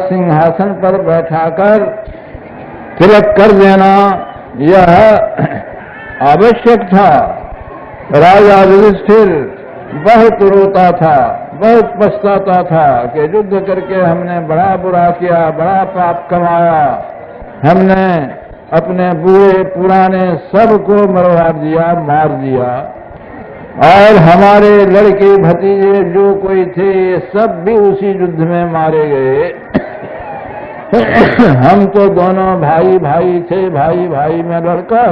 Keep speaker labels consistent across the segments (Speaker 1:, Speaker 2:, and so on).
Speaker 1: सिंहासन पर बैठाकर तिलक कर देना यह आवश्यक था। राजा युधिष्ठिर बहुत रोता था, बहुत पछताता था कि युद्ध करके हमने बड़ा बुरा किया, बड़ा पाप कमाया, हमने अपने बूढ़े पुराने सबको मरवा दिया, मार दिया, और हमारे लड़के भतीजे जो कोई थे ये सब भी उसी युद्ध में मारे गए। हम तो दोनों भाई भाई थे, भाई भाई में लड़कर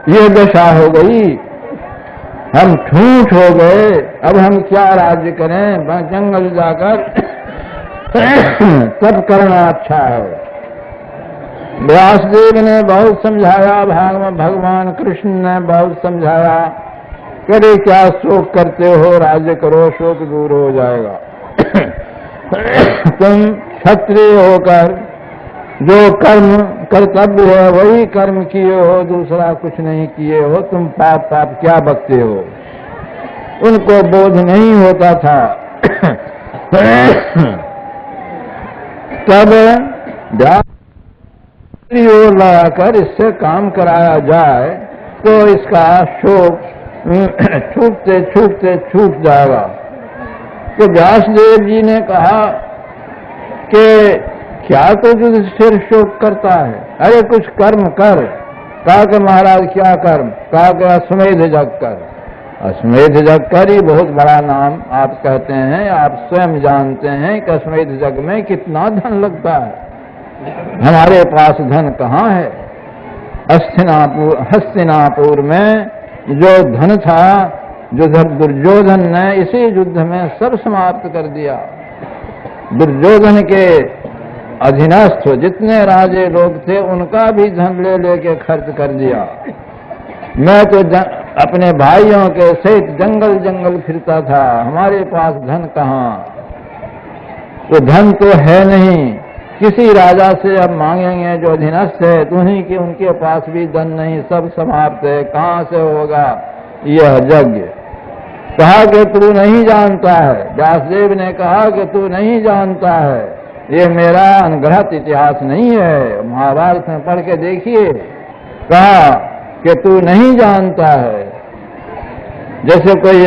Speaker 1: ये दशा हो गई, हम ठूठ हो गए, अब हम क्या राज्य करें, जंगल जाकर तब करना अच्छा है। व्यासदेव ने बहुत समझाया, भगवान कृष्ण ने बहुत समझाया, करे क्या शोक करते हो, राज्य करो, शोक दूर हो जाएगा। तुम क्षत्रिय होकर जो कर्म कर्तव्य है वही कर्म किए हो, दूसरा कुछ नहीं किए हो, तुम पाप पाप क्या बकते हो। उनको बोध नहीं होता था। तब ओर लगाकर इससे काम कराया जाए तो इसका शोक छूटते छूटते छूट जाएगा। तो व्यासदेव जी ने कहा कि क्या तो युधिष्ठिर शोक करता है, अरे कुछ कर्म कर। कहा कि महाराज क्या कर्म? कहा कि अश्वमेध यज्ञ कर। अश्वमेध यज्ञ कर ही बहुत बड़ा नाम आप कहते हैं, आप स्वयं जानते हैं कि अश्वमेध यज्ञ में कितना धन लगता है। हमारे पास धन कहाँ है? हस्तिनापुर में जो धन था, जो दुर्योधन ने इसी युद्ध में सब समाप्त कर दिया। दुर्योधन के अधीनस्थ जितने राजे लोग थे उनका भी धन ले लेके खर्च कर दिया। मैं तो अपने भाइयों के सहित जंगल जंगल फिरता था, हमारे पास धन कहाँ? तो धन तो है नहीं, किसी राजा से अब मांगेंगे जो अधीनस्थ है, तो उन्हीं के उनके पास भी धन नहीं, सब समाप्त है, कहाँ से होगा यह यज्ञ? कहा कि तू नहीं जानता है। व्यासदेव ने कहा कि तू नहीं जानता है, ये मेरा अनग्रहित इतिहास नहीं है, महाभारत में पढ़ के देखिए। कहा कि तू नहीं जानता है, जैसे कोई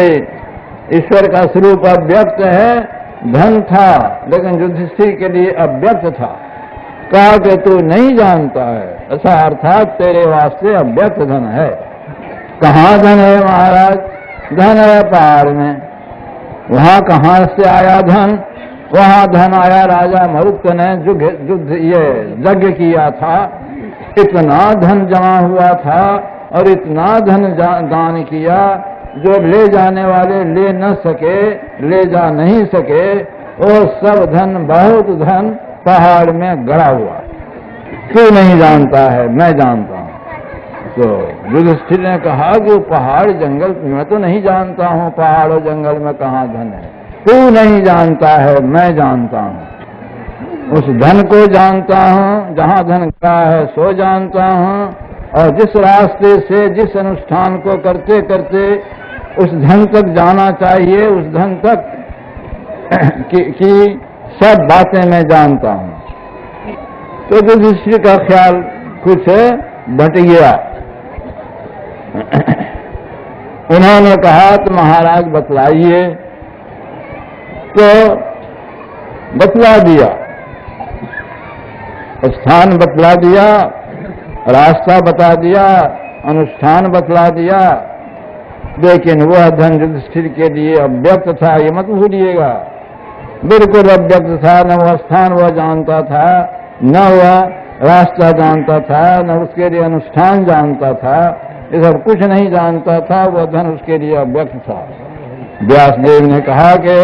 Speaker 1: ईश्वर का स्वरूप अव्यक्त है, धन था लेकिन युधिष्ठिर के लिए अव्यक्त था। कहा कि तू नहीं जानता है, ऐसा अर्थात तेरे वास्ते अव्यक्त धन है। कहाँ धन है महाराज? धन है पहाड़ में। वहाँ कहाँ से आया धन? वहाँ धन आया राजा मरुत ने युद्ध ये यज्ञ किया था, इतना धन जमा हुआ था और इतना धन दान किया जो ले जाने वाले ले न सके, ले जा नहीं सके, और सब धन, बहुत धन पहाड़ में गड़ा हुआ। क्यों नहीं जानता है? मैं जानता हूँ। तो युधिष्ठिर ने कहा कि पहाड़ जंगल, मैं तो नहीं जानता हूँ पहाड़ और जंगल में कहाँ धन है। तू नहीं जानता है, मैं जानता हूँ। उस धन को जानता हूँ, जहाँ धन का है सो जानता हूँ, और जिस रास्ते से जिस अनुष्ठान को करते करते उस धन तक जाना चाहिए, उस धन तक की सब बातें मैं जानता हूँ। तो युधिष्ठिर का ख्याल कुछ बट गया। उन्होंने कहा तो महाराज बतलाइए। तो बतला दिया, स्थान बतला दिया, रास्ता बता दिया, अनुष्ठान बतला दिया, लेकिन वह धन युधिष्ठिर के लिए अव्यक्त था, ये मत भूलिएगा। बिल्कुल अव्यक्त था, न वह स्थान वह जानता था, न वह रास्ता जानता था, न उसके लिए अनुष्ठान जानता था, ये सब कुछ नहीं जानता था। वह धन उसके लिए अव्यक्त था। व्यासदेव ने कहा कि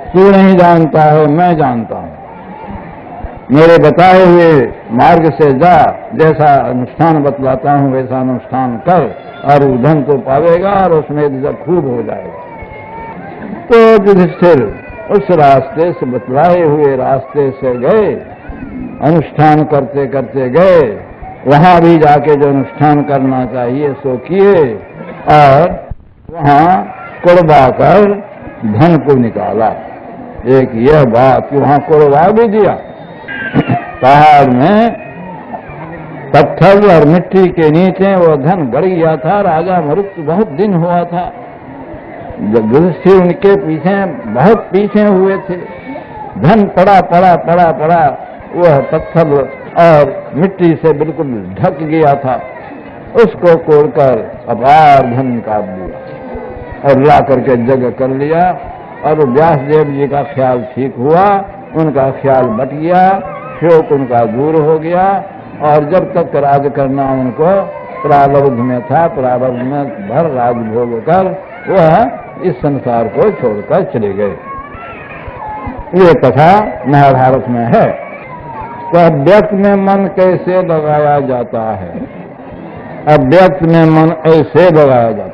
Speaker 1: तू नहीं जानता है, मैं जानता हूँ। मेरे बताए हुए मार्ग से जा, जैसा अनुष्ठान बतलाता हूँ वैसा अनुष्ठान कर, और वो धन तो पावेगा और उसमें खूब हो जाएगा। तो युधिष्ठिर उस रास्ते से, बतलाए हुए रास्ते से गए, अनुष्ठान करते करते गए। वहां भी जाके जो अनुष्ठान करना चाहिए सो किए, और वहां कुड़बा कर धन को निकाला। एक यह बात कि वहां कोरवा भी दिया। पहाड़ में पत्थर और मिट्टी के नीचे वो धन बढ़ गया था। राजा मृत्यु बहुत दिन हुआ था, जब युधिष्ठिर उनके पीछे बहुत पीछे हुए थे। धन पड़ा पड़ा पड़ा पड़ा, वह पत्थर और मिट्टी से बिल्कुल ढक गया था। उसको कोड़कर अपार धन निकाल लिया और ला करके जगह कर लिया। और व्यास देव जी का ख्याल ठीक हुआ, उनका ख्याल बट गया, शोक उनका दूर हो गया। और जब तक राज करना उनको प्रारब्ध में था, प्रारब्ध में भर राज भोग कर वह इस संसार को छोड़कर चले गए। ये कथा महाभारत में है। तो अव्यक्त में मन कैसे लगाया जाता है? अव्यक्त में मन ऐसे लगाया जाता है।